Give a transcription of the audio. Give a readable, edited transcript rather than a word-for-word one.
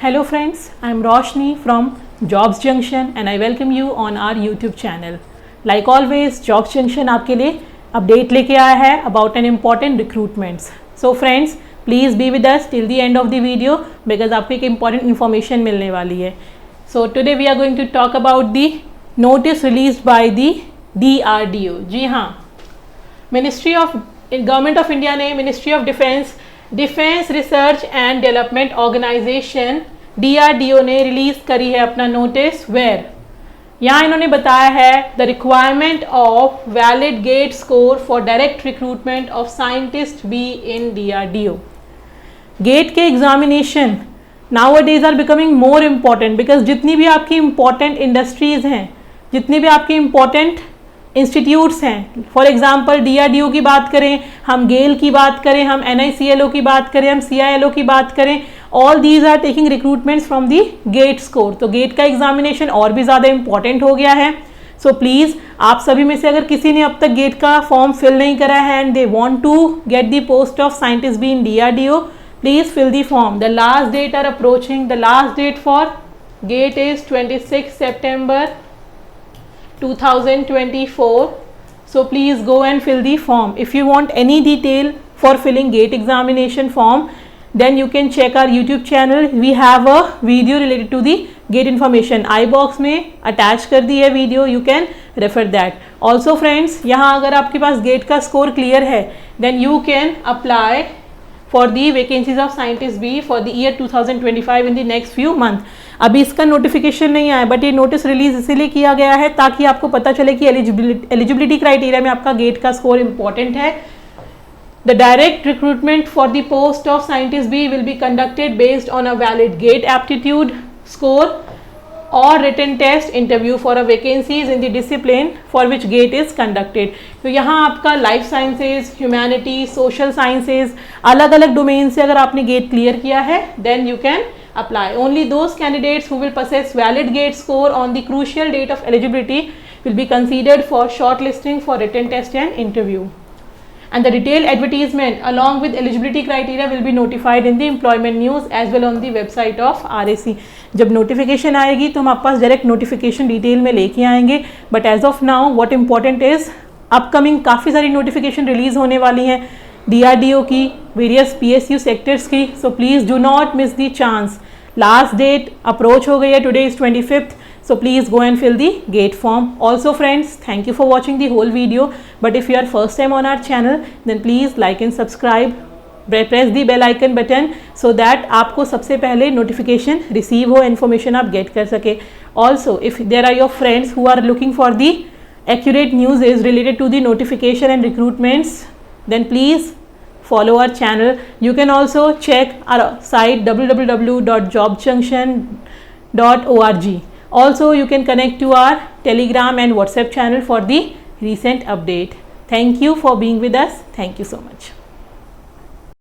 Hello friends, I am Roshni from Jobs Junction and I welcome you on our YouTube channel. Like always, Jobs Junction आपके लिए update लेके आया है about an important recruitments. So friends, please be with us till the end of the video because आपको एक important information मिलने वाली है. So today we are going to talk about the notice released by the DRDO. जी हाँ, government of India ने ministry of defence research and development organisation DRDO ने release करी है अपना नोटिस वेयर यहाँ इन्होंने बताया है the requirement of valid GATE score for direct recruitment of scientist B in DRDO. GATE के examination nowadays are becoming more important because जितनी भी आपकी इम्पॉर्टेंट इंडस्ट्रीज हैं, जितनी भी आपकी इम्पॉर्टेंट इंस्टीट्यूट्स हैं, फॉर एग्जांपल DRDO की बात करें, हम गेल की बात करें, हम NICLO की बात करें, हम CILO की बात करें, all these are taking recruitments from the GATE score. तो गेट का एग्जामिनेशन और भी ज़्यादा इंपॉर्टेंट हो गया है. सो प्लीज़ आप सभी में से अगर किसी ने अब तक गेट का फॉर्म फिल नहीं करा है and they want to get the post of scientist B in DRDO, please fill the form. The last date are approaching. The last date for GATE is 26 September 2024. So please go and fill the form. If you want any detail for filling GATE examination form, then you can check our YouTube channel. We have a video related to the GATE information. I box में attach कर दी है video. You can refer that. Also friends, यहाँ अगर आपके पास GATE का score clear है, then you can apply for the vacancies of scientist B for the year 2025 in the next few months. अभी इसका नोटिफिकेशन नहीं आया बट ये नोटिस रिलीज इसीलिए किया गया है ताकि आपको पता चले कि एलिजिबिलिटी क्राइटेरिया में आपका गेट का स्कोर इंपॉर्टेंट है. The direct recruitment for the post of scientist B will be conducted based on a valid GATE aptitude score और written test interview for a vacancies in the discipline for which GATE is conducted. तो यहाँ आपका life sciences, humanity, social sciences, अलग अलग domain से अगर आपने gate clear किया है then you can apply. Only those candidates who will possess valid gate score on the crucial date of eligibility will be considered for shortlisting for written test and interview. And the detailed advertisement along with eligibility criteria will be notified in the employment news as well on the website of RAC. जब notification आएगी तो हम आपके पास direct notification detail में लेके आएंगे. But as of now what important is upcoming काफ़ी सारी नोटिफिकेशन रिलीज होने वाली हैं DRDO की, वेरियस PSU सेक्टर्स की. So please do not miss the chance. Last date approach हो गई है. Today is 25th. So please go and fill the gate form. Also friends, thank you for watching the whole video. But if you are first time on our channel, then please like and subscribe. Press the bell icon button so that आपको सबसे पहले notification receive हो, information आप get कर सके. Also, if there are your friends who are looking for the accurate news is related to the notification and recruitments, then please follow our channel. You can also check our site www.jobjunction.org. Also, you can connect to our Telegram and WhatsApp channel for the recent update. Thank you for being with us. Thank you so much.